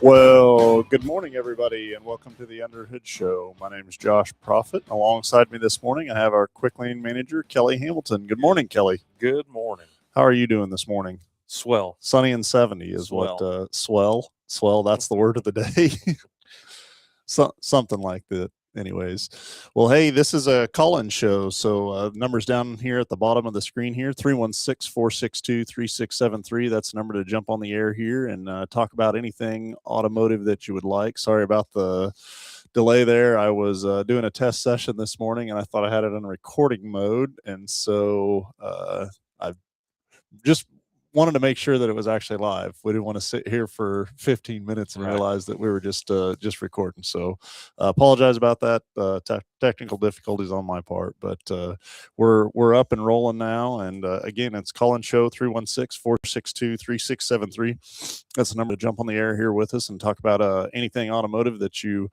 Well, good morning, everybody, and welcome to the Underhood Show. My name is Josh Profit. Alongside me this morning, I have our Quick Lane manager, Kelly Hamilton. Good morning, Kelly. Good morning. How are you doing this morning? Swell. Sunny and 70 is Swell. what swell. That's the word of the day. Something like that. Anyways, well, hey, this is a call-in show, so numbers down here at the bottom of the screen here, 316-462-3673. That's the number to jump on the air here and talk about anything automotive that you would like. Sorry about the delay there. I was doing a test session this morning, and I thought I had it in recording mode, and so I just wanted to make sure that it was actually live. We didn't want to sit here for 15 minutes and realize that we were just recording. So apologize about that. Technical difficulties on my part, but we're up and rolling now. And again, it's call-in show 316-462-3673. That's the number to jump on the air here with us and talk about anything automotive that you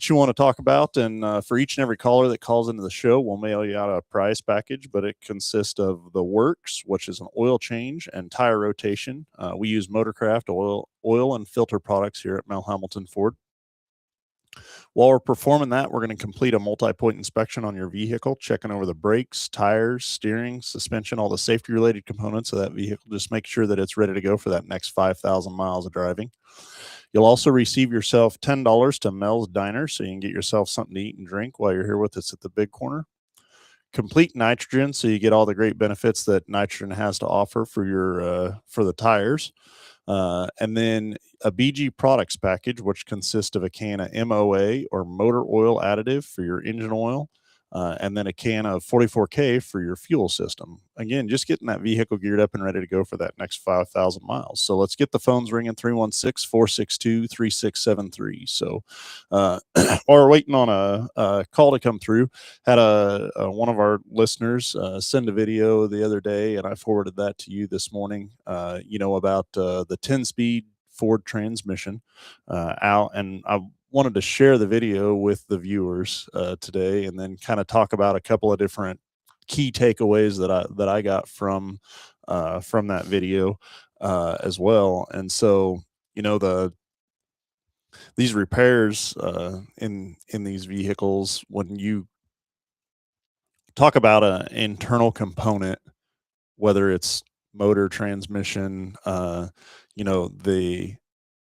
want to talk about. And for each and every caller that calls into the show, we'll mail you out a prize package, but it consists of the works, which is an oil change and tire rotation. We use Motorcraft oil and filter products here at Mel Hambelton Ford. While we're performing that, we're going to complete a multi-point inspection on your vehicle, checking over the brakes, tires, steering, suspension, all the safety-related components of that vehicle. Just make sure that it's ready to go for that next 5,000 miles of driving. You'll also receive yourself $10 to Mel's Diner, so you can get yourself something to eat and drink while you're here with us at the Big Corner. Complete nitrogen, so you get all the great benefits that nitrogen has to offer for your for the tires. And then a BG products package, which consists of a can of MOA or motor oil additive for your engine oil, and then a can of 44K for your fuel system. Again, just getting that vehicle geared up and ready to go for that next 5,000 miles. So let's get the phones ringing, 316-462-3673. So while we're waiting on a call to come through, had one of our listeners send a video the other day, and I forwarded that to you this morning, about the 10-speed Ford transmission out, and I wanted to share the video with the viewers today, and then kind of talk about a couple of different key takeaways that I got from that video as well. And so, these repairs in these vehicles, when you talk about an internal component, whether it's motor, transmission,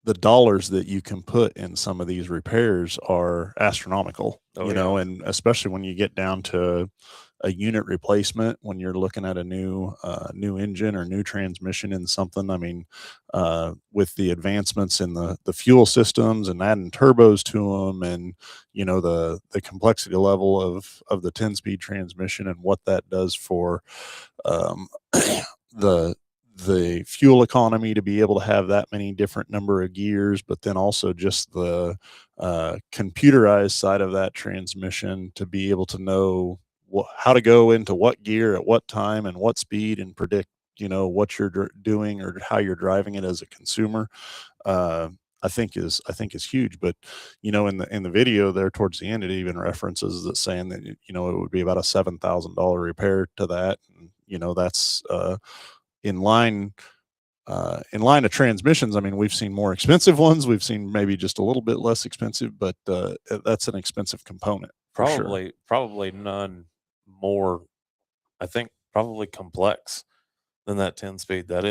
the dollars that you can put in some of these repairs are astronomical, and especially when you get down to a unit replacement, when you're looking at a new engine or new transmission in something. I mean, with the advancements in the fuel systems and adding turbos to them, and the complexity level of the 10-speed transmission and what that does for the fuel economy to be able to have that many different number of gears, but then also just the computerized side of that transmission to be able to know how to go into what gear at what time and what speed and predict, what you're doing or how you're driving it as a consumer. I think is huge. But in the video there towards the end, it even references that saying that it would be about a $7,000 repair to that. And, that's in line of transmissions. I mean, we've seen more expensive ones. We've seen maybe just a little bit less expensive, but that's an expensive component. Probably none more, I think, probably complex than that 10-speed. There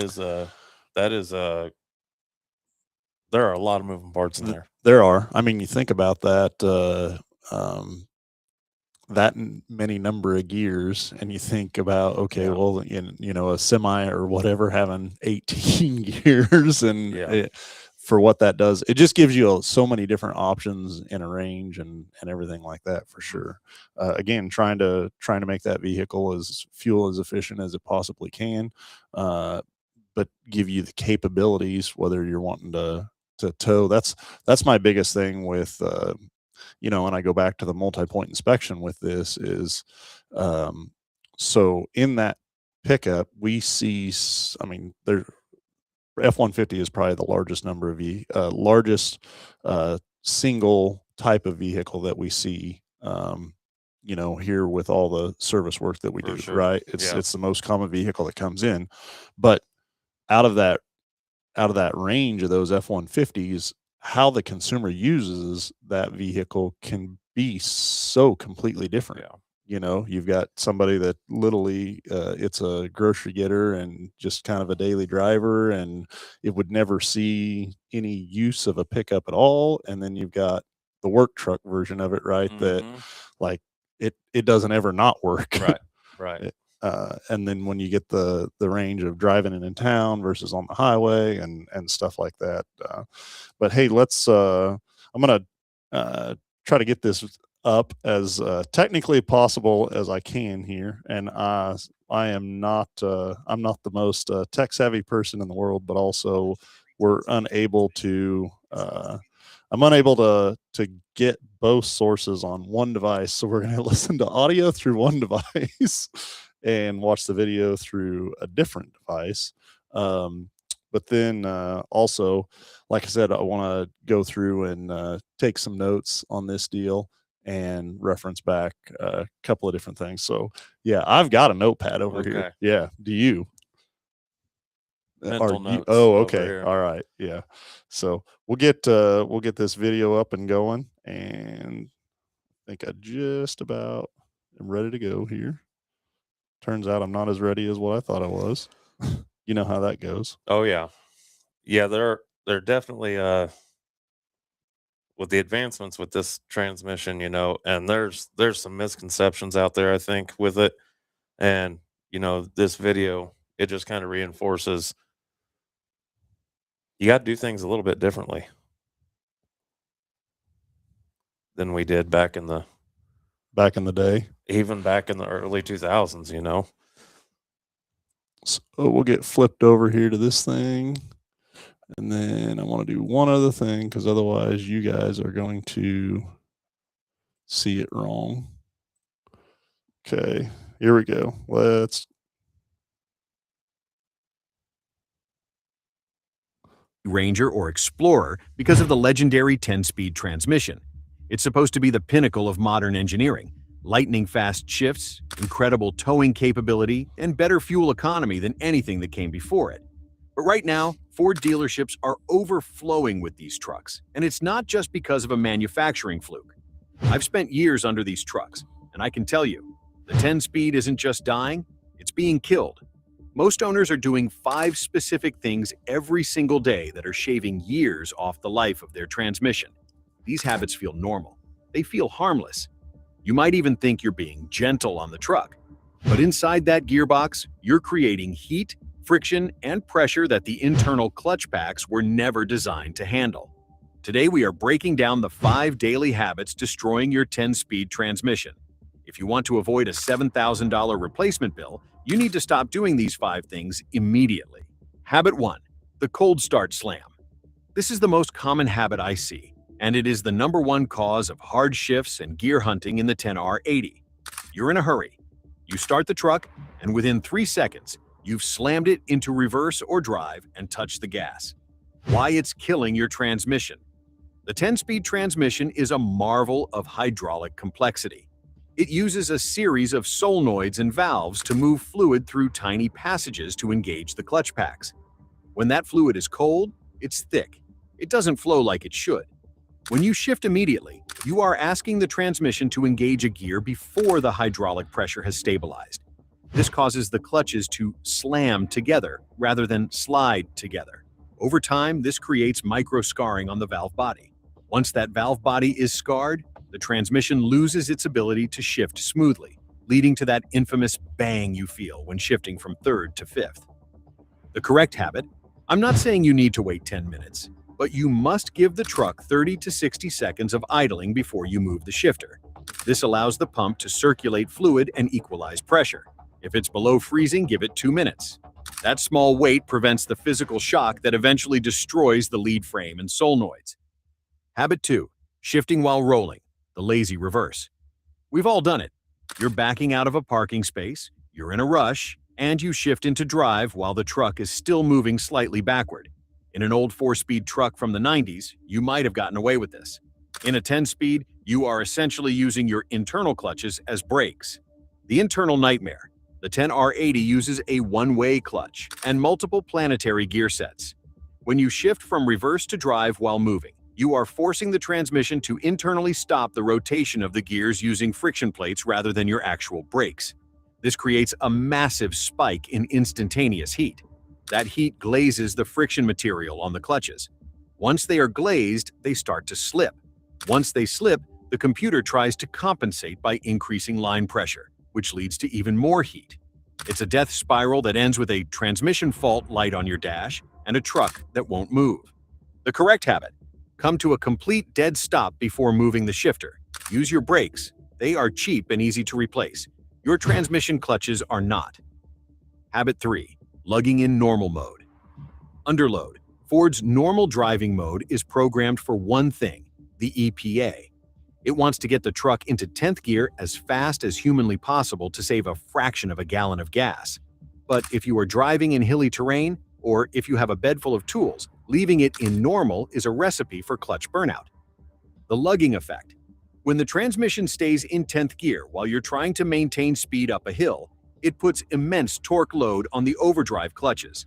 are a lot of moving parts in there. There are. I mean, you think about that, that many number of gears, and you think about, well, a semi or whatever having 18 gears, and for what that does, it just gives you so many different options in a range and everything like that, for sure. Again, trying to make that vehicle as fuel as efficient as it possibly can, but give you the capabilities, whether you're wanting to tow. That's my biggest thing with and I go back to the multi-point inspection with this is, so in that pickup, we see, there F-150 is probably the largest number of largest single type of vehicle that we see, here with all the service work that we do, right? It's the most common vehicle that comes in, but out of that range of those F-150s, how the consumer uses that vehicle can be so completely different. Yeah. You know, you've got somebody that literally it's a grocery getter and just kind of a daily driver, and it would never see any use of a pickup at all. And then you've got the work truck version of it, right? That Mhm. like it doesn't ever not work. Right. Right. It- and then when you get the range of driving it in town versus on the highway and stuff like that. But hey, I'm gonna try to get this up as technically possible as I can here. And I am not I'm not the most tech savvy person in the world, but also we're unable to I'm unable to get both sources on one device. So we're going to listen to audio through one device and watch the video through a different device. But then also, like I said, I want to go through and take some notes on this deal and reference back a couple of different things. So yeah, I've got a notepad over here. Okay. Yeah. Do you? Mental Are you? notes Oh, over okay. here. All right. Yeah. So we'll get this video up and going, and I think I just about am ready to go here. Turns out I'm not as ready as what I thought I was. You know how that goes. Oh yeah. Yeah, they're definitely with the advancements with this transmission, and there's some misconceptions out there, I think, with it. And, this video, it just kind of reinforces you got to do things a little bit differently than we did Back in the day. even back in the early 2000s. So we'll get flipped over here to this thing. And then I want to do one other thing because otherwise you guys are going to see it wrong. Okay, here we go. Let's Ranger or Explorer because of the legendary 10-speed transmission. It's supposed to be the pinnacle of modern engineering. Lightning-fast shifts, incredible towing capability, and better fuel economy than anything that came before it. But right now, Ford dealerships are overflowing with these trucks, and it's not just because of a manufacturing fluke. I've spent years under these trucks, and I can tell you, the 10-speed isn't just dying, it's being killed. Most owners are doing 5 specific things every single day that are shaving years off the life of their transmission. These habits feel normal. They feel harmless. You might even think you're being gentle on the truck. But inside that gearbox, you're creating heat, friction, and pressure that the internal clutch packs were never designed to handle. Today we are breaking down the 5 daily habits destroying your 10-speed transmission. If you want to avoid a $7,000 replacement bill, you need to stop doing these 5 things immediately. Habit 1. The cold start slam. This is the most common habit I see, and it is the #1 cause of hard shifts and gear hunting in the 10R80. You're in a hurry. You start the truck, and within 3 seconds, you've slammed it into reverse or drive and touched the gas. Why it's killing your transmission. The 10-speed transmission is a marvel of hydraulic complexity. It uses a series of solenoids and valves to move fluid through tiny passages to engage the clutch packs. When that fluid is cold, it's thick. It doesn't flow like it should. When you shift immediately, you are asking the transmission to engage a gear before the hydraulic pressure has stabilized. This causes the clutches to slam together rather than slide together. Over time, this creates micro scarring on the valve body. Once that valve body is scarred, the transmission loses its ability to shift smoothly, leading to that infamous bang you feel when shifting from 3rd to 5th. The correct habit: I'm not saying you need to wait 10 minutes, but you must give the truck 30 to 60 seconds of idling before you move the shifter. This allows the pump to circulate fluid and equalize pressure. If it's below freezing, give it 2 minutes. That small wait prevents the physical shock that eventually destroys the lead frame and solenoids. Habit 2. Shifting while rolling. The lazy reverse. We've all done it. You're backing out of a parking space, you're in a rush, and you shift into drive while the truck is still moving slightly backward. In an old 4-speed truck from the 90s, you might have gotten away with this. In a 10-speed, you are essentially using your internal clutches as brakes. The internal nightmare. The 10R80 uses a one-way clutch and multiple planetary gear sets. When you shift from reverse to drive while moving, You are forcing the transmission to internally stop the rotation of the gears using friction plates rather than your actual brakes. This creates a massive spike in instantaneous heat. That heat glazes the friction material on the clutches. Once they are glazed, they start to slip. Once they slip, the computer tries to compensate by increasing line pressure, which leads to even more heat. It's a death spiral that ends with a transmission fault light on your dash and a truck that won't move. The correct habit: come to a complete dead stop before moving the shifter. Use your brakes. They are cheap and easy to replace. Your transmission clutches are not. Habit 3. Lugging in normal mode. Underload. Ford's normal driving mode is programmed for one thing: the EPA. It wants to get the truck into 10th gear as fast as humanly possible to save a fraction of a gallon of gas. But if you are driving in hilly terrain, or if you have a bed full of tools, leaving it in normal is a recipe for clutch burnout. The lugging effect. When the transmission stays in 10th gear while you're trying to maintain speed up a hill, it puts immense torque load on the overdrive clutches.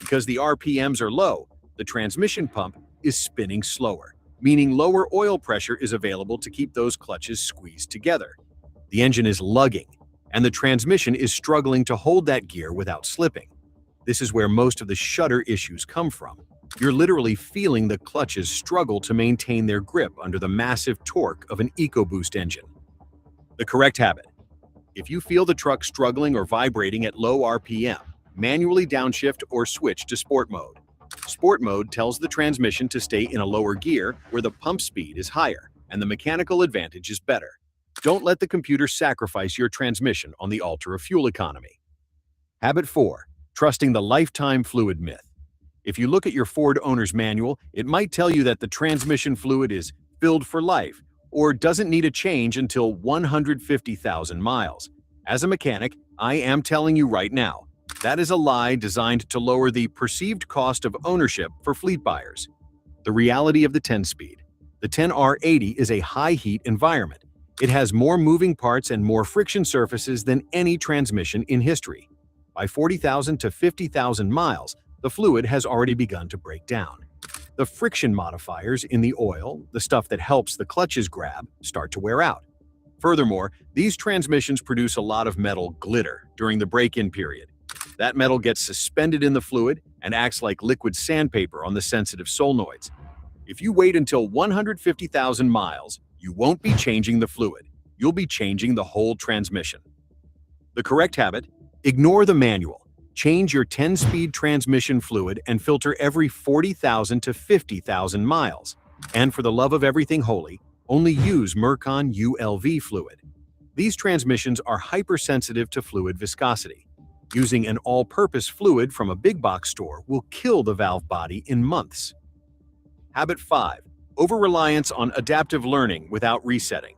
Because the RPMs are low, the transmission pump is spinning slower, meaning lower oil pressure is available to keep those clutches squeezed together. The engine is lugging, and the transmission is struggling to hold that gear without slipping. This is where most of the shudder issues come from. You're literally feeling the clutches struggle to maintain their grip under the massive torque of an EcoBoost engine. The correct habit. If you feel the truck struggling or vibrating at low RPM, manually downshift or switch to sport mode. Sport mode tells the transmission to stay in a lower gear where the pump speed is higher and the mechanical advantage is better. Don't let the computer sacrifice your transmission on the altar of fuel economy. Habit 4. Trusting the lifetime fluid myth. If you look at your Ford owner's manual, it might tell you that the transmission fluid is filled for life or doesn't need a change until 150,000 miles. As a mechanic, I am telling you right now, that is a lie designed to lower the perceived cost of ownership for fleet buyers. The reality of the 10-speed. The 10R80 is a high-heat environment. It has more moving parts and more friction surfaces than any transmission in history. By 40,000 to 50,000 miles, the fluid has already begun to break down. The friction modifiers in the oil, the stuff that helps the clutches grab, start to wear out. Furthermore, these transmissions produce a lot of metal glitter during the break-in period. That metal gets suspended in the fluid and acts like liquid sandpaper on the sensitive solenoids. If you wait until 150,000 miles, you won't be changing the fluid. You'll be changing the whole transmission. The correct habit: ignore the manual. Change your 10-speed transmission fluid and filter every 40,000 to 50,000 miles. And for the love of everything holy, only use Mercon ULV fluid. These transmissions are hypersensitive to fluid viscosity. Using an all-purpose fluid from a big box store will kill the valve body in months. Habit 5. Over-reliance on adaptive learning without resetting.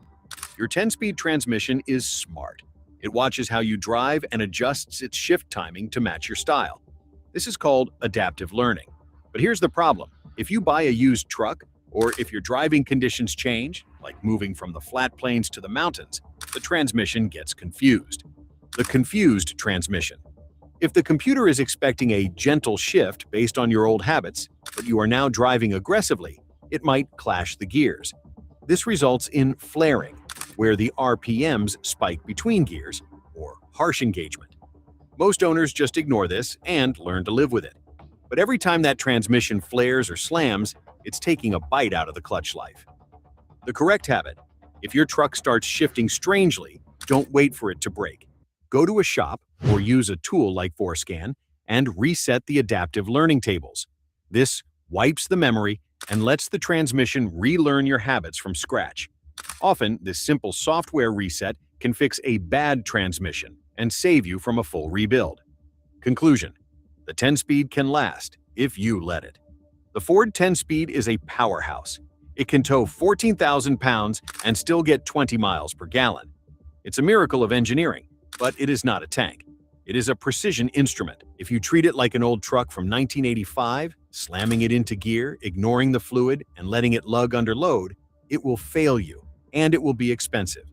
Your 10-speed transmission is smart. It watches how you drive and adjusts its shift timing to match your style. This is called adaptive learning. But here's the problem. If you buy a used truck, or if your driving conditions change, like moving from the flat plains to the mountains, the transmission gets confused. The confused transmission. If the computer is expecting a gentle shift based on your old habits, but you are now driving aggressively, it might clash the gears. This results in flaring, where the RPMs spike between gears, or harsh engagement. Most owners just ignore this and learn to live with it. But every time that transmission flares or slams, it's taking a bite out of the clutch life. The correct habit: if your truck starts shifting strangely, don't wait for it to break. Go to a shop or use a tool like Forscan and reset the adaptive learning tables. This wipes the memory and lets the transmission relearn your habits from scratch. Often, this simple software reset can fix a bad transmission and save you from a full rebuild. Conclusion: the 10-speed can last if you let it. The Ford 10-speed is a powerhouse. It can tow 14,000 pounds and still get 20 miles per gallon. It's a miracle of engineering, but it is not a tank. It is a precision instrument. If you treat it like an old truck from 1985, slamming it into gear, ignoring the fluid, and letting it lug under load, it will fail you, and it will be expensive.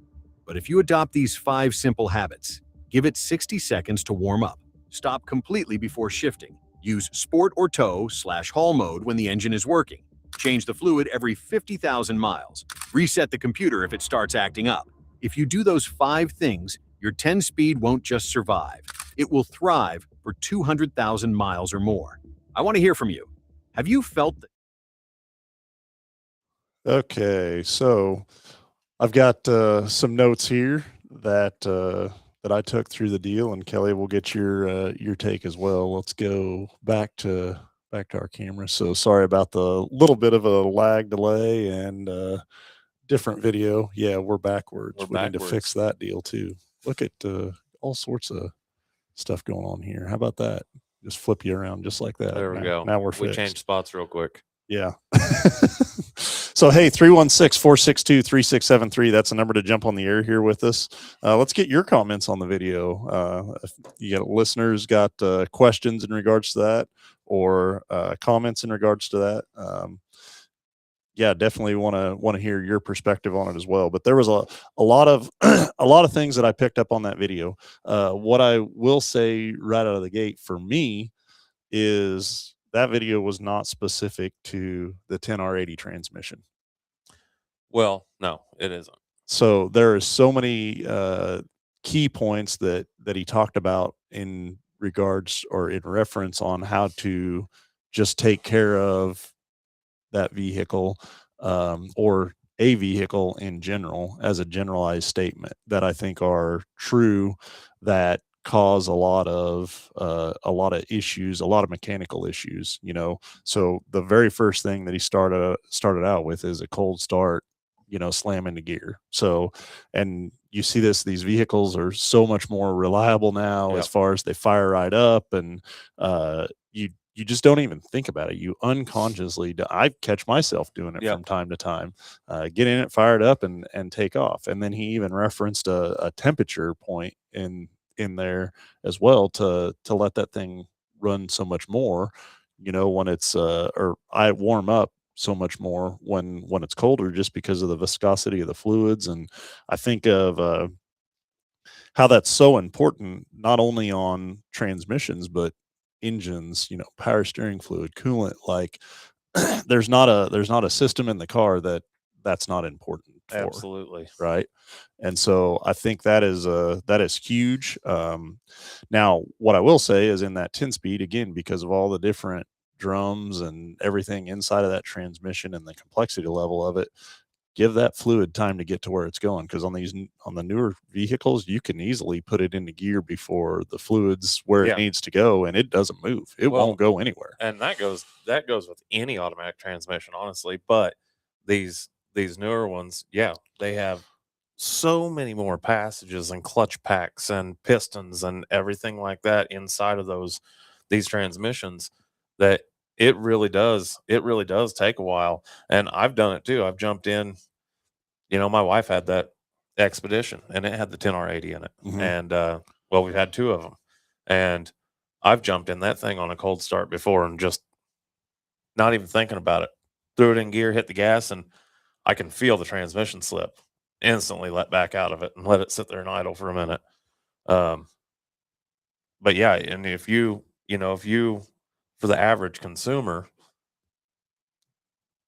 But if you adopt these 5 simple habits, give it 60 seconds to warm up, stop completely before shifting, use sport or tow/haul mode when the engine is working, Change the fluid every 50,000 miles. Reset the computer if it starts acting up. If you do those 5 things, your 10-speed won't just survive. It will thrive for 200,000 miles or more. I want to hear from you. Have you felt that? Okay, so I've got some notes here that I took through the deal, and Kelly will get your take as well. Let's go back to our camera. So sorry about the little bit of a lag delay and different video. Yeah, we're backwards. We're We need to fix backwards. that deal too. Look at all sorts of stuff going on here. How about that? Just flip you around just like that. There we go. Now we're We fixed. changed spots real quick. Yeah. So, hey, 316-462-3673. That's the number to jump on the air here with us. Let's get your comments on the video. If you got listeners got questions in regards to that or comments in regards to that. Yeah, definitely want to hear your perspective on it as well. But there was a lot of a lot of things that I picked up on that video. What I will say right out of the gate for me is that video was not specific to the 10R80 transmission. Well, no, it isn't. So there are so many key points that he talked about in regards or in reference on how to just take care of that vehicle or a vehicle in general as a generalized statement that I think are true, that cause a lot of issues, a lot of mechanical issues, you know. So the very first thing that he started out with is a cold start, you know, slam into gear. So, and you see these vehicles are so much more reliable now. Yep. As far as they fire right up, and you just don't even think about it. You unconsciously I catch myself doing it Yep. from time to time. Get in it, fire it up, and take off. And then he even referenced a temperature point in there as well to let that thing run so much more, you know, when it's or I warm up so much more when it's colder, just because of the viscosity of the fluids. And I think of how that's so important, not only on transmissions but engines, you know, power steering fluid, coolant. Like there's not a system in the car that's not important for. Absolutely. Right. And so I think that is huge. Now what I will say is in that 10-speed, again, because of all the different drums and everything inside of that transmission and the complexity level of it, give that fluid time to get to where it's going. Because on the newer vehicles, you can easily put it into gear before the fluid's where Yeah. it needs to go, and it doesn't move. It Well, won't go anywhere. And that goes with any automatic transmission, honestly. But these newer ones, yeah, they have so many more passages and clutch packs and pistons and everything like that inside of these transmissions that it really does take a while. And I've done it too. I've jumped in, you know, my wife had that Expedition and it had the 10R80 in it. Mhm. And well, we've had 2 of them. And I've jumped in that thing on a cold start before and just not even thinking about it. Threw it in gear, hit the gas, and I can feel the transmission slip. Instantly let back out of it and let it sit there and idle for a minute. But yeah, and if you for the average consumer,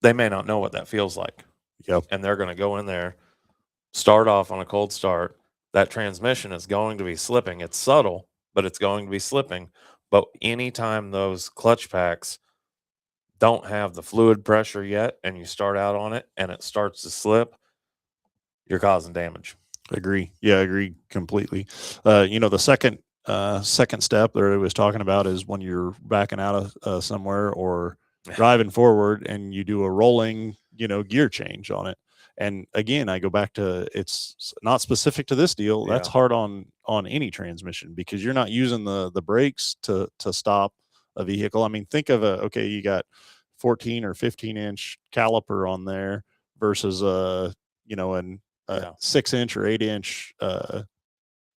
they may not know what that feels like. Yep. And they're going to go in there, start off on a cold start. That transmission is going to be slipping. It's subtle, but it's going to be slipping. But anytime those clutch packs don't have the fluid pressure yet and you start out on it and it starts to slip, you're causing damage. Agree. Yeah, I agree completely. You know, the second step that I was talking about is when you're backing out of somewhere or driving forward and you do a rolling, you know, gear change on it. And again, I go back to, it's not specific to this deal. That's Yeah. hard on any transmission because you're not using the brakes to stop a vehicle. I mean, think of okay, you got 14 or 15-inch caliper on there versus you know, an Yeah. 6-inch or 8-inch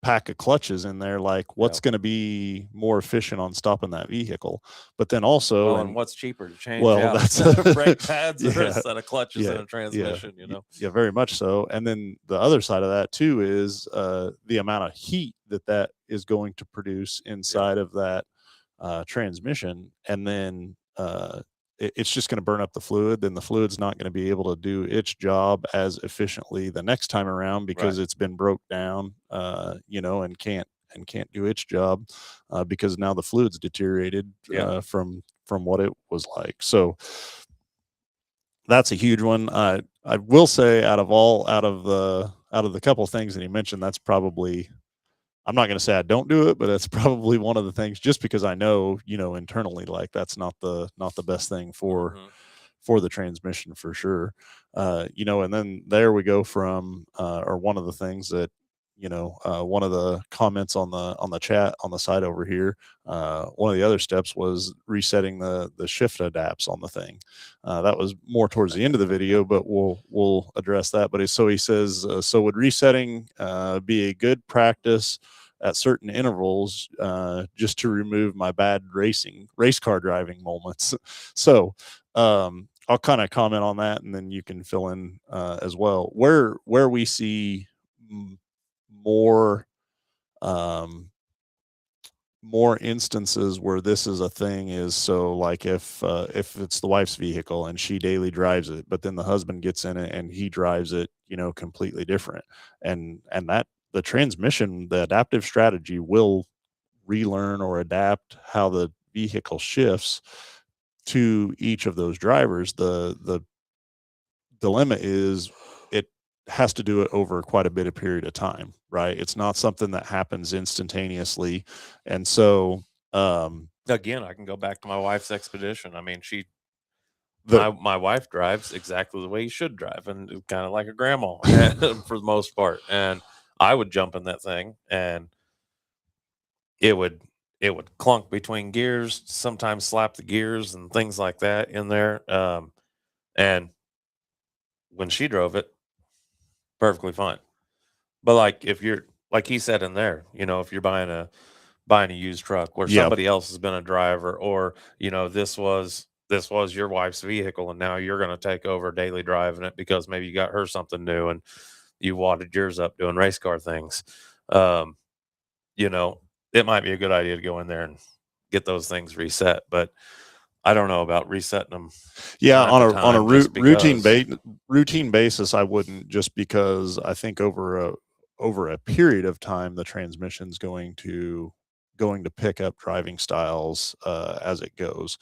pack of clutches in there. Like, what's Yep. going to be more efficient on stopping that vehicle? But then also, Well, and what's cheaper to change well, out that's- a set of brake pads or Yeah. a set of clutches Yeah. and a transmission, you know? Yeah, very much so. And then the other side of that too is the amount of heat that is going to produce inside of that transmission. And then it's just going to burn up the fluid. Then the fluid's not going to be able to do its job as efficiently the next time around because Right. it's been broke down, and can't do its job because now the fluid's deteriorated Yeah. from what it was like. So that's a huge one. I will say out of the couple of things that he mentioned, that's probably, I'm not going to say I don't do it, but that's probably one of the things, just because I know, internally, like that's not the best thing Mhm. for the transmission for sure. And then there we go from, or one of the things that, one of the comments on the chat on the side over here, one of the other steps was resetting the shift adapts on the thing. That was more towards the end of the video, but we'll address that. But so he says, so would resetting be a good practice at certain intervals, just to remove my bad race car driving moments? So I'll kind of comment on that, and then you can fill in as well. Where we see more um, more instances where this is a thing is, so like if it's the wife's vehicle and she daily drives it, but then the husband gets in it and he drives it, completely different, and that the transmission, the adaptive strategy will relearn or adapt how the vehicle shifts to each of those drivers. The dilemma is it has to do it over quite a bit of period of time, right? It's not something that happens instantaneously. And so Again, I can go back to my wife's Expedition. I mean, the my wife drives exactly the way you should drive, and kind of like a grandma for the most part. And I would jump in that thing, and it would it would clunk between gears, sometimes slap the gears and things like that in there. And when she drove it, perfectly fine. But like if you're like he said in there, if you're buying a used truck where yeah, somebody else has been a driver, or this was your wife's vehicle and now you're going to take over daily driving it because maybe you got her something new and you wadded yours up doing race car things. um you know it might be a good idea to go in there and get those things reset, but I don't know about resetting them yeah, time to on a time just because. routine basis, I wouldn't, just because I think over a period of time the transmission's going to pick up driving styles as it goes.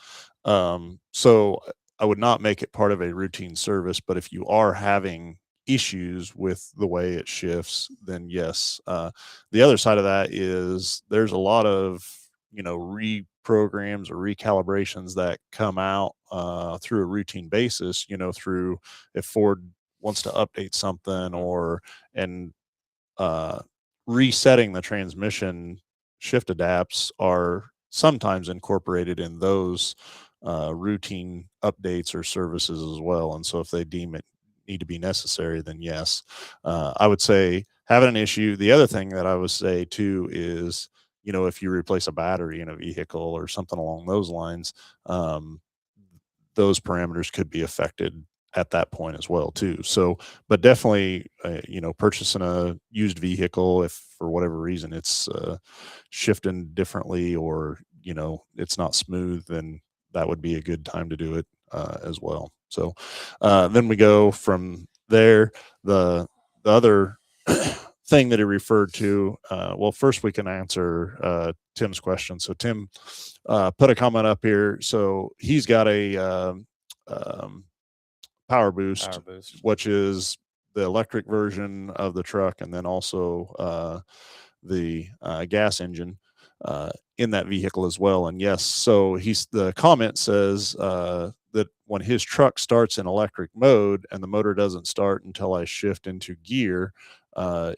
So I would not make it part of a routine service, but if you are having issues with the way it shifts, then yes. The other side of that is there's a lot of, reprograms or recalibrations that come out through a routine basis, through, if Ford wants to update something, Mhm. and uh, resetting the transmission shift adapts are sometimes incorporated in those routine updates or services as well. And so if they deem it need to be necessary, then yes. I would say having an issue. The other thing that I would say too is, if you replace a battery in a vehicle or something along those lines, um, those parameters could be affected at that point as well too. So, but definitely, purchasing a used vehicle, if for whatever reason it's shifting differently, or it's not smooth, then that would be a good time to do it as well. So then we go from there. The other thing that he referred to, well, first we can answer Tim's question. So Tim put a comment up here. So he's got a um, Power Boost, Power boost. which is the electric version of the truck, and then also the gas engine in that vehicle as well. And yes, so the comment says that when his truck starts in electric mode and the motor doesn't start until I shift into gear,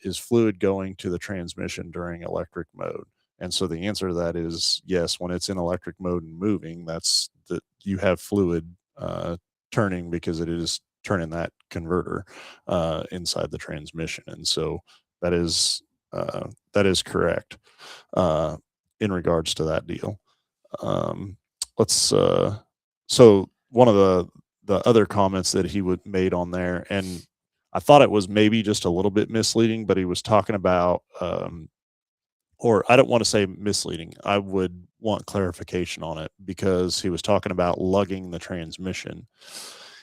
is fluid going to the transmission during electric mode? And so the answer to that is yes. When it's in electric mode and moving, that's that you have fluid turning, because it is turning that converter inside the transmission. And so that is correct in regards to that deal. Let's so one of the other comments that he would made on there, and I thought it was maybe just a little bit misleading, but he was talking about or I don't want to say misleading. I would want clarification on it because he was talking about lugging the transmission.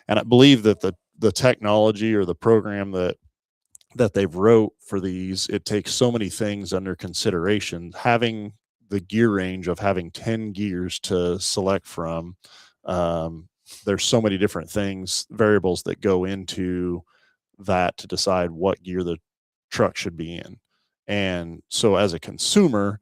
And I believe that the technology or the program that they've wrote for these, it takes so many things under consideration. Having the gear range of having 10 gears to select from, there's so many different things, variables that go into that to decide what gear the truck should be in. And so as a consumer,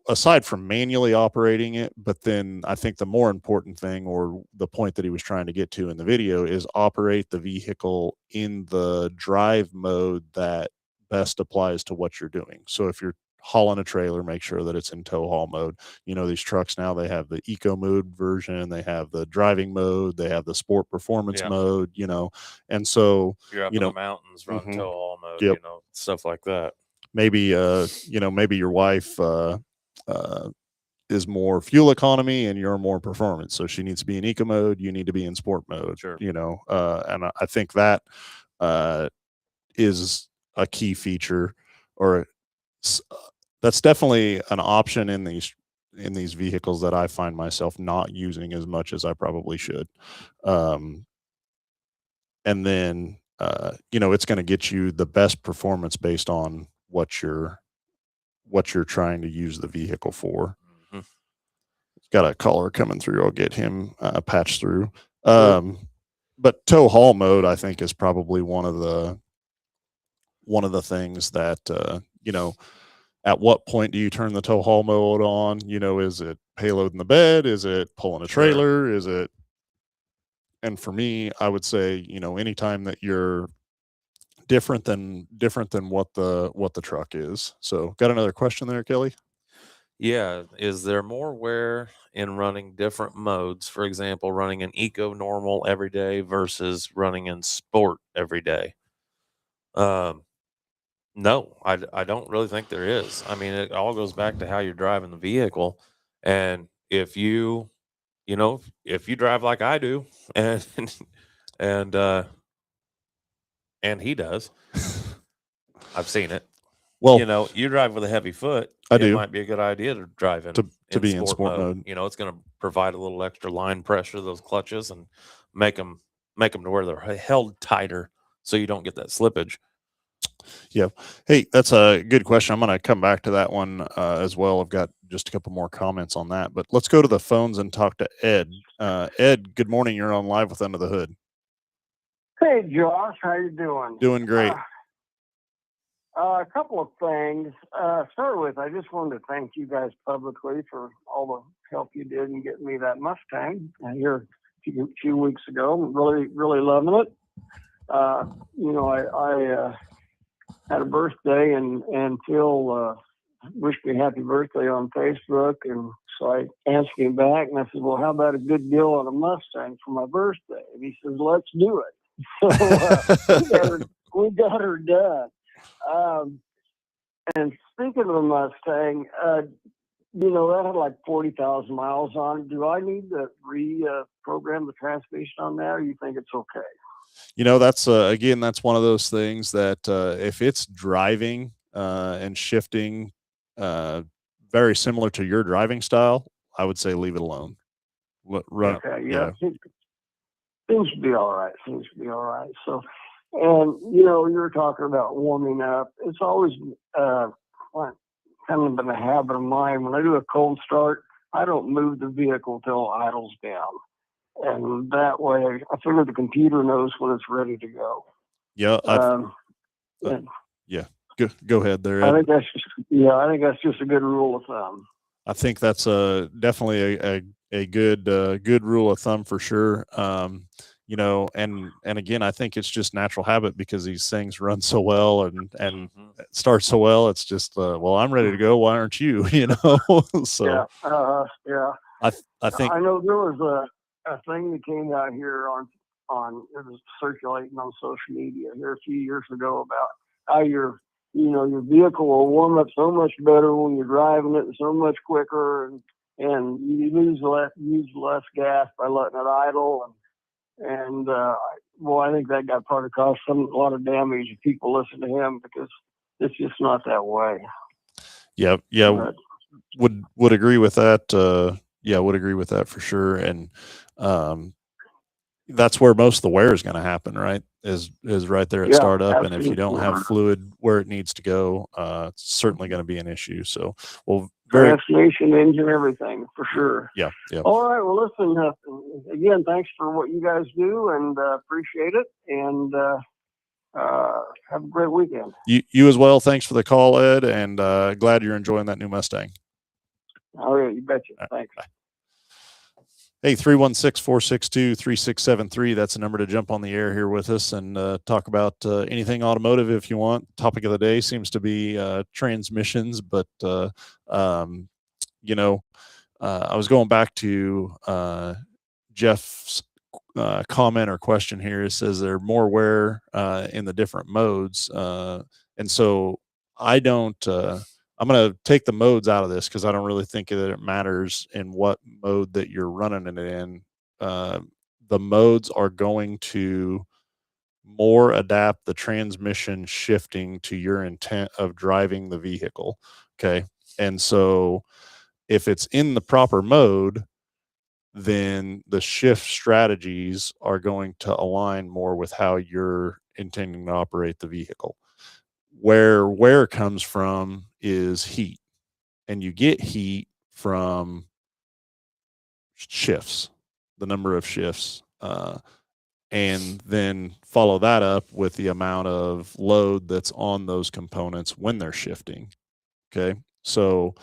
aside from manually operating it, but then I think the more important thing, or the point that he was trying to get to in the video, is operate the vehicle in the drive mode that best applies to what you're doing. So if you're hauling a trailer, make sure that it's in tow haul mode. These trucks now, they have the eco mode version, they have the driving mode, they have the sport performance Yeah. mode, and so If you're up in the mountains, run Mhm. tow haul mode, Yep. stuff like that. maybe maybe your wife is more fuel economy and you're more performance, so she needs to be in eco mode, you need to be in sport mode. Sure. And I think that is a key feature, or that's definitely an option in these vehicles that I find myself not using as much as I probably should. And then it's going to get you the best performance based on what you're trying to use the vehicle for. Mhm. Got a caller coming through. I'll get him patched through. But tow haul mode, I think, is probably one of the things that at what point do you turn the tow haul mode on? Is it payloading the bed? Is it pulling a Sure. trailer? Is it? And for me, I would say, anytime that you're different than what the truck is. So, got another question there, Kelly? Yeah. Is there more wear in running different modes? For example, running an eco normal every day versus running in sport every day? No, I don't really think there is. I mean, it all goes back to how you're driving the vehicle. And if if you drive like I do, and and and he does, I've seen it. Well, You drive with a heavy foot. I It do. might be a good idea to drive in To be in sport mode. It's going to provide a little extra line pressure to those clutches and make them to where they're held tighter, so you don't get that slippage. Yeah. Hey, that's a good question. I'm going to come back to that one as well. I've got just a couple more comments on that, but let's go to the phones and talk to Ed. Ed, good morning. You're on Live with Under the Hood. Hey, Josh, how you doing? Doing great. A couple of things. Start with, I just wanted to thank you guys publicly for all the help you did in getting me that Mustang here a few weeks ago. I'm really, really loving it. I had a birthday, and Phil wished me happy birthday on Facebook, and so I answered him back, and I said, well, how about a good deal on a Mustang for my birthday? And he says, let's do it. So we got her done. And speaking of the Mustang, that had like 40,000 miles on it. Do I need to reprogram the transmission on that, or you think it's okay? That's again, that's one of those things that if it's driving and shifting very similar to your driving style, I would say leave it alone. Run. Okay, yeah. Seems to be all right. So, and you were talking about warming up. It's always kind of been a habit of mine. When I do a cold start, I don't move the vehicle till it idles down. And that way, I figure the computer knows when it's ready to go. Yeah. Yeah. Go ahead there, Ed. I think that's just a good rule of thumb. I think that's definitely a good rule of thumb for sure. And again, I think it's just natural habit because these things run so well and start so well. It's just well, I'm ready to go. Why aren't you? So yeah. I think I know there was a thing that came out here on it was circulating on social media here a few years ago about how your vehicle will warm up so much better when you're driving it, so much quicker, and you use less gas by letting it idle. And I think that got part of caused a lot of damage if people listen to him, because it's just not that way. Yeah. would agree with that. Yeah, would agree with that for sure. And that's where most of the wear is going to happen, right? Is right there at Yeah, startup. And if you don't absolutely. have fluid where it needs to go, it's certainly going to be an issue. So, well, very, Transmission, engine, everything for sure. yeah, yeah. All right. Well, listen, again, thanks for what you guys do and appreciate it. And have a great weekend. You as well. Thanks for the call, Ed, and glad you're enjoying that new Mustang. All right. You betcha. Thanks. Bye. Hey, 316-462-3673. That's the number to jump on the air here with us and talk about anything automotive if you want. Topic of the day seems to be transmissions, but you know, I was going back to Jeff's comment or question here. It says there are more wear in the different modes, and so I don't. I'm going to take the modes out of this because I don't really think that it matters in what mode that you're running it in. The modes are going to more adapt the transmission shifting to your intent of driving the vehicle. Okay. And so if it's in the proper mode, then the shift strategies are going to align more with how you're intending to operate the vehicle. Where wear comes from is heat, and you get heat from shifts, the number of shifts, and then follow that up with the amount of load that's on those components when they're shifting. Okay, so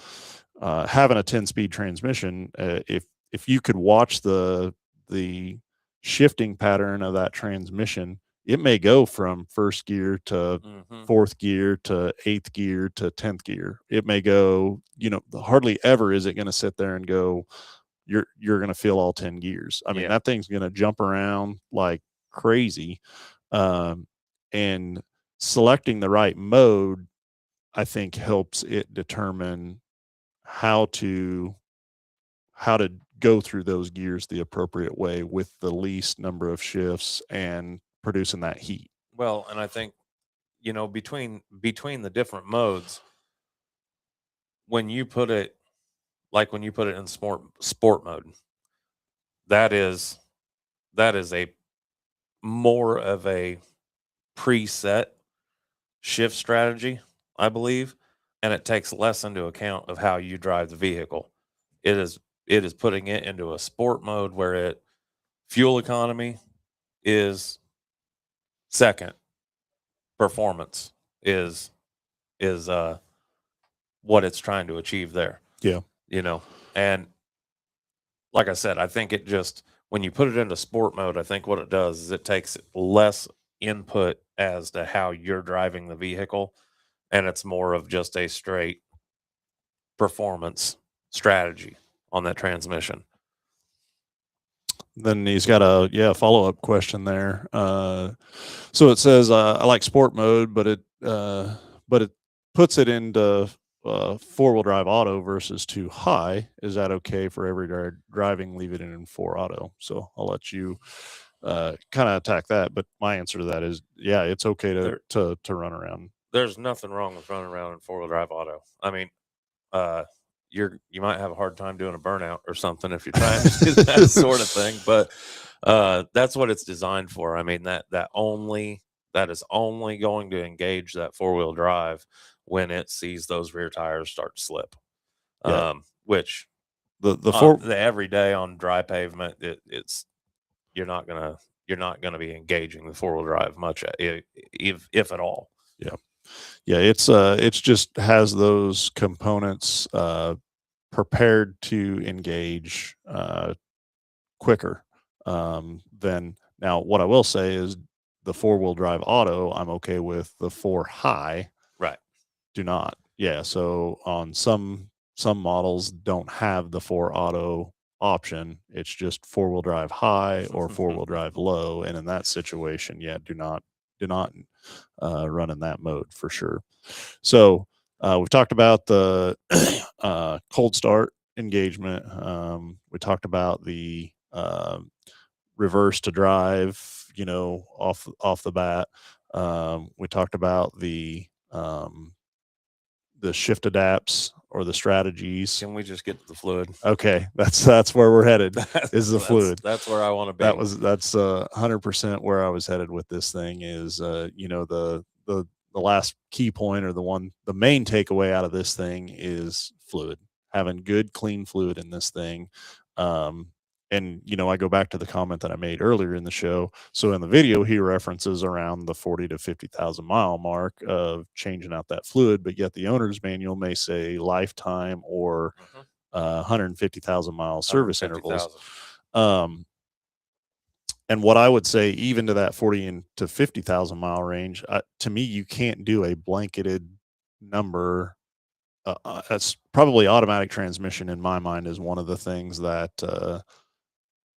having a 10-speed transmission, if you could watch the shifting pattern of that transmission, it may go from first gear to fourth gear to eighth gear to 10th gear. It may go, hardly ever is it going to sit there and go, you're going to feel all 10 gears. I mean, that thing's going to jump around like crazy. And selecting the right mode, I think, helps it determine how to go through those gears the appropriate way with the least number of shifts and producing that heat. Well, and I think, between the different modes, when you put it in sport mode, that is a more of a preset shift strategy, I believe, and it takes less into account of how you drive the vehicle. It is putting it into a sport mode where fuel economy is second, performance is what it's trying to achieve there. Yeah. And like I said, I think it just, when you put it into sport mode, I think what it does is it takes less input as to how you're driving the vehicle, and it's more of just a straight performance strategy on that transmission. Then he's got a follow-up question there. So it says, I like sport mode, but it puts it into 4-wheel drive auto versus 2 high. Is that okay for every driving? Leave it in 4 auto. So I'll let you kind of attack that. But my answer to that is, yeah, it's okay to run around. There's nothing wrong with running around in 4-wheel drive auto. I mean, you might have a hard time doing a burnout or something if you're trying to do that sort of thing, but that's what it's designed for. I mean, that is only going to engage that 4-wheel drive when it sees those rear tires start to slip. Yeah. Which the everyday on dry pavement, you're not gonna be engaging the 4-wheel drive much, if at all. Yeah. Yeah, it's just has those components prepared to engage quicker than now. What I will say is the 4-wheel drive auto, I'm okay with. The 4 high, right? Do not. Yeah. So on some models don't have the 4 auto option. It's just 4-wheel drive high or 4-wheel drive low, and in that situation, yeah, do not run in that mode for sure. So we've talked about the cold start engagement. We talked about the reverse to drive, off the bat. We talked about the the shift adapts or the strategies. Can we just get to the fluid? Okay, that's where we're headed. Is the fluid. That's where I want to be. That's 100% where I was headed with this thing. Is the last key point, or the main takeaway out of this thing is fluid. Having good, clean fluid in this thing. And I go back to the comment that I made earlier in the show. So in the video, he references around the 40 to 50,000 mile mark of changing out that fluid, but yet the owner's manual may say lifetime or 150,000 mile service intervals. And what I would say, even to that 40 to 50,000 mile range, to me, you can't do a blanketed number. That's probably automatic transmission in my mind is one of the things that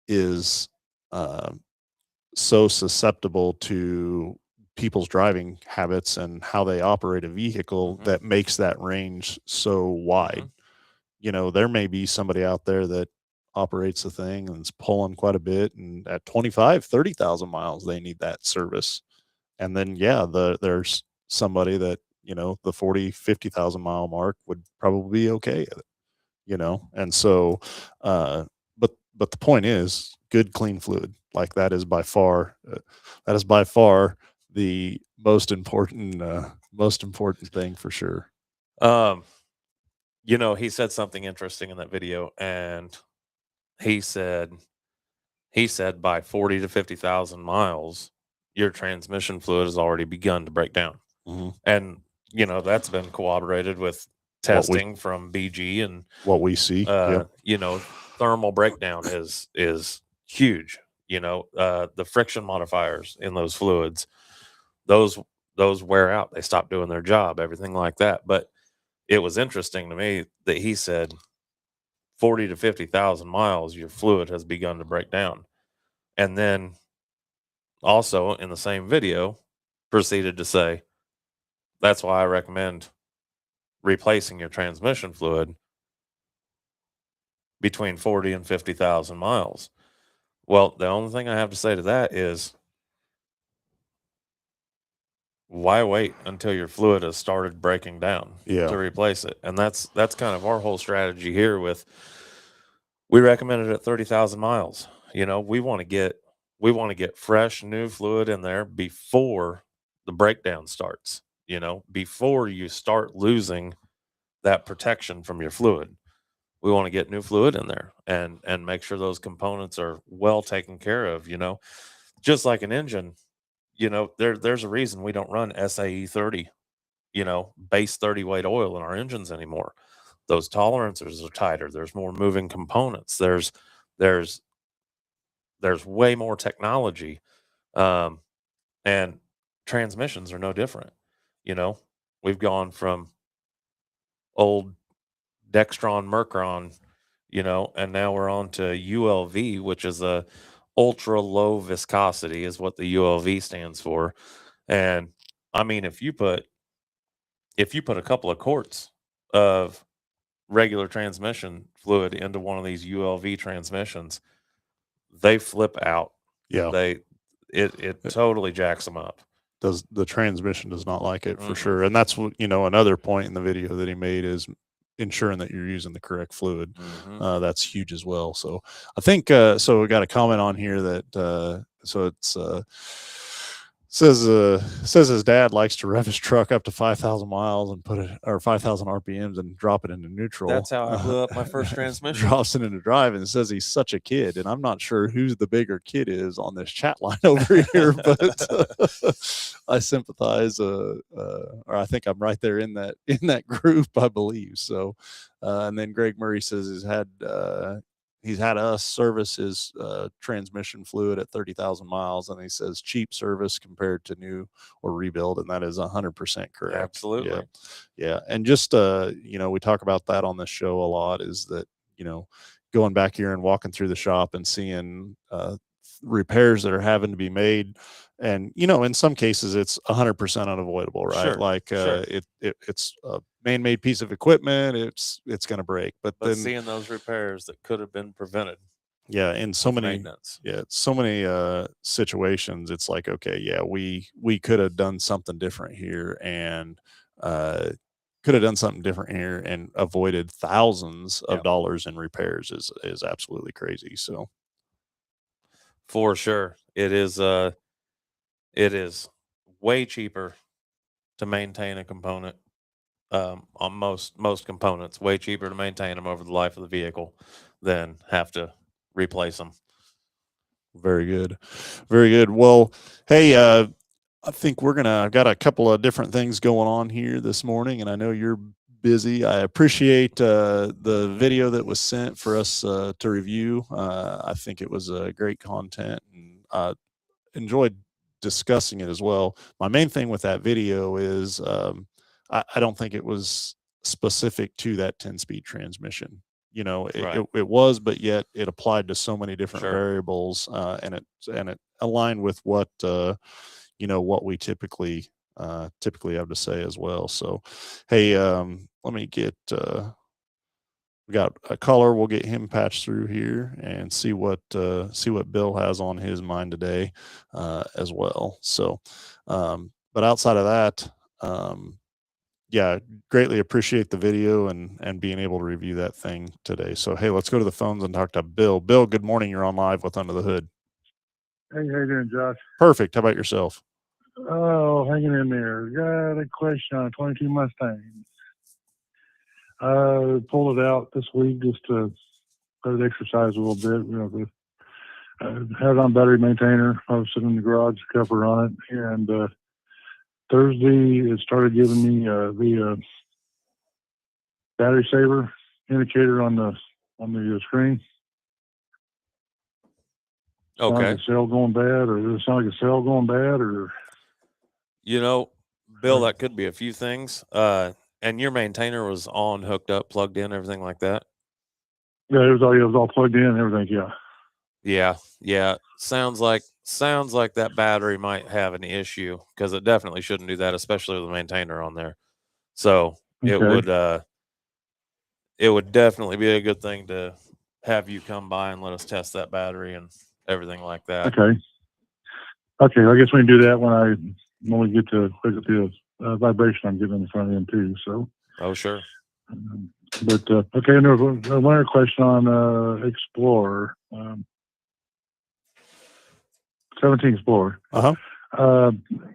is so susceptible to people's driving habits and how they operate a vehicle that makes that range so wide. There may be somebody out there that operates the thing and is pulling quite a bit, and at 25, 30,000 miles, they need that service. And then, there's somebody that, the 40, 50,000 mile mark would probably be okay at it, and so, but the point is good, clean fluid. Like that is by far the most important thing for sure. He said something interesting in that video, and he said by 40 to 50,000 miles, your transmission fluid has already begun to break down. And, that's been corroborated with testing from BG and what we see. Thermal breakdown is huge. The friction modifiers in those fluids, those wear out. They stop doing their job, everything like that. But it was interesting to me that he said 40 to 50,000 miles, your fluid has begun to break down. And then also in the same video proceeded to say, that's why I recommend replacing your transmission fluid between 40 and 50,000 miles. Well, the only thing I have to say to that is, why wait until your fluid has started breaking down to replace it? And that's kind of our whole strategy here. We recommend it at 30,000 miles. We want to get fresh new fluid in there before the breakdown starts. Before you start losing that protection from your fluid. We want to get new fluid in there and make sure those components are well taken care of. Just like an engine, there's a reason we don't run SAE 30, base 30 weight oil in our engines anymore. Those tolerances are tighter. There's more moving components. There's way more technology, and transmissions are no different. We've gone from old Dextron Mercron, and now we're on to ULV, which is a ultra low viscosity is what the ULV stands for. And I mean, if you put a couple of quarts of regular transmission fluid into one of these ULV transmissions, they flip out. It totally jacks them up. The transmission does not like it for sure. And that's what, another point in the video that he made is ensuring that you're using the correct fluid. That's huge as well. So I think, so we got a comment on here that, so it's, says his dad likes to rev his truck up to 5,000 miles and put it, or 5,000 RPMs and drop it into neutral. That's how I blew up my first transmission. Drops it into drive and says he's such a kid. And I'm not sure who's the bigger kid is on this chat line over here, but I sympathize. Or I think I'm right there in that group, I believe. So, and then Greg Murray says he's had us service his transmission fluid at 30,000 miles, and he says cheap service compared to new or rebuild, and that is 100% correct. Absolutely. Yeah. And just we talk about that on this show a lot, is that going back here and walking through the shop and seeing repairs that are having to be made, and in some cases it's 100% unavoidable, right? Sure, like sure. it's a man-made piece of equipment, it's going to break, but then seeing those repairs that could have been prevented, in so many maintenance. so many situations, it's like, okay, we could have done something different here, and could have done something different here and avoided thousands of Yeah. dollars in repairs is absolutely crazy. So For sure. It is way cheaper to maintain a component on most components, way cheaper to maintain them over the life of the vehicle than have to replace them. very good. Very good. Well, hey, I think I've got a couple of different things going on here this morning, and I know you're busy. I appreciate the video that was sent for us to review. I think it was great content, and enjoyed discussing it as well. My main thing with that video is I don't think it was specific to that 10-speed transmission. You know, Right. it was, but yet it applied to so many different Sure. variables, and it aligned with what what we typically have to say as well. So, hey, let me get we got a caller. We'll get him patched through here and see what Bill has on his mind today as well. So, but outside of that, yeah, greatly appreciate the video and being able to review that thing today. So, hey, let's go to the phones and talk to Bill. Bill, good morning. You're on live with Under the Hood. Hey, how you doing, Josh? Perfect. How about yourself? Oh, hanging in there. Got a question on a 22 Mustang. Pulled it out this week just to let it exercise a little bit. Had it on battery maintainer. I was sitting in the garage, cover on it, and Thursday it started giving me the battery saver indicator on the screen. Sound Okay. like a cell going bad, or does it sound like a cell going bad, or You know, Bill, that could be a few things. And your maintainer was on, hooked up, plugged in, everything like that. yeah, it was all plugged in and everything. Yeah. Yeah. Sounds like that battery might have an issue because it definitely shouldn't do that, especially with the maintainer on there. So Okay. it would definitely be a good thing to have you come by and let us test that battery and everything like that. Okay. Okay. I guess we can do that when we get to look at the vibration I'm getting in the front end too. So, Oh, sure. but okay. And there was another question on Explorer, 17 Explorer.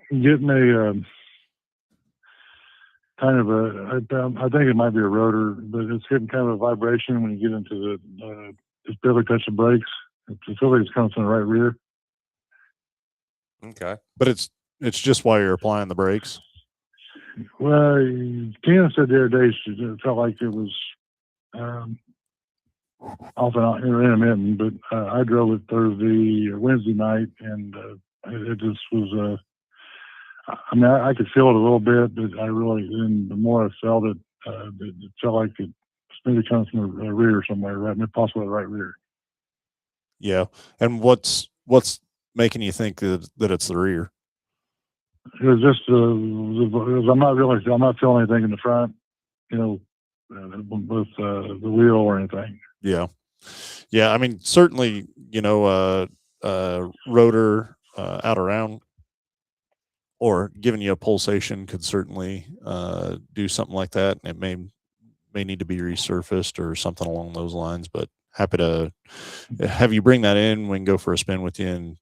Getting a kind of I think it might be a rotor, but it's getting kind of a vibration when you get into the just barely touch the brakes. It feels like it's coming from the right rear. Okay. But it's just while you're applying the brakes. Well, Ken said the other day it felt like it was off and on, intermittent, but I drove it Thursday or Wednesday night, and it just was. I mean, I could feel it a little bit, but and the more I felt it, it felt like it maybe comes from the rear somewhere, right? Possibly the right rear. Yeah. And what's making you think that it's the rear? It was just I'm not feeling anything in the front, with the wheel or anything. Yeah. Yeah. I mean, certainly, rotor out around or giving you a pulsation could certainly do something like that. And it may need to be resurfaced or something along those lines, but happy to have you bring that in. We can go for a spin with you. And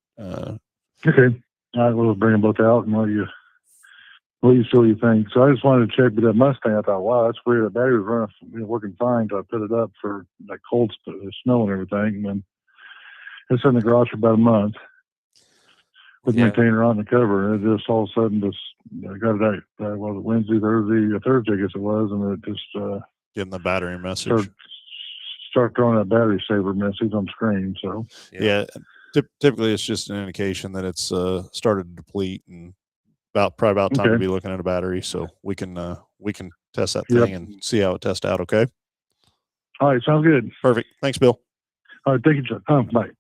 okay. All right, we'll bring them both out and what you feel you think. So I just wanted to check with that Mustang. I thought, wow, that's weird. The battery was working fine until I put it up for like cold snow and everything. And then it's in the garage for about a month with maintainer on the cover. And it just all of a sudden I got it out, Wednesday, Thursday, I guess it was. And it just, getting the battery message. Start throwing that battery saver message on screen. So yeah. Typically it's just an indication that it's started to deplete and probably about time to be looking at a battery. So we can test that thing and see how it tests out. Okay. All right. Sounds good. Perfect. Thanks, Bill. All right. Thank you, John. Bye.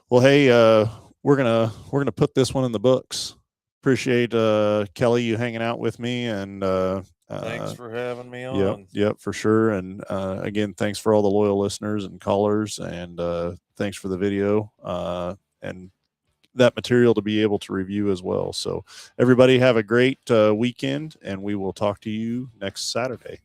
Well, hey, we're gonna put this one in the books. Appreciate Kelly you hanging out with me, and thanks for having me on. Yep, for sure. And again, thanks for all the loyal listeners and callers, and thanks for the video. And that material to be able to review as well. So everybody have a great weekend, and we will talk to you next Saturday.